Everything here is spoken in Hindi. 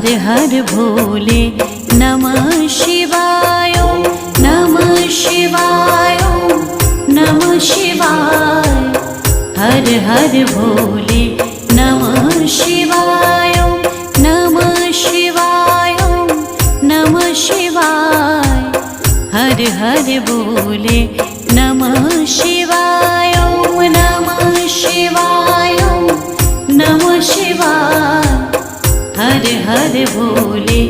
हर हर भोले नमः शिवाय नमः शिवाय नमः शिवाय। हर हर भोले नमः शिवाय नमः शिवाय नमः शिवाय। हर हर भोले नमः शिवाय नमः शिवाय नमः शिवाय। हर हर भोले